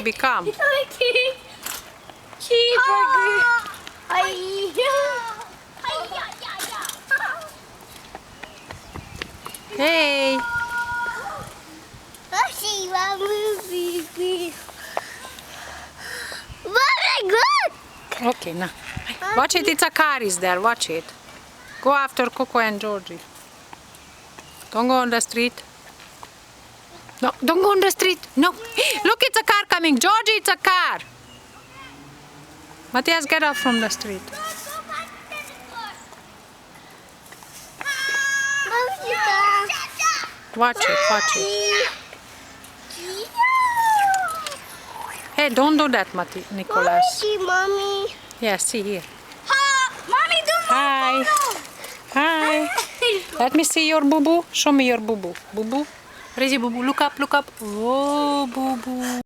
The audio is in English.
baby, come. Cheeseburger. Hey. Very good. Okay, now. Watch it, it's a car is there, watch it. Go after Coco and Georgie. Don't go on the street. No, don't go on the street. No. Look, it's a car coming. Georgie, it's a car. Matthias, get off from the street. Watch it, watch it. Hey, don't do that, Nicholas. See, mommy. Yeah, see here. Mommy, do Hi. Hi. Let me see your boo-boo. Show me your boo-boo. Boo-boo. Where is your boo-boo? Look up, look up. Oh, boo-boo.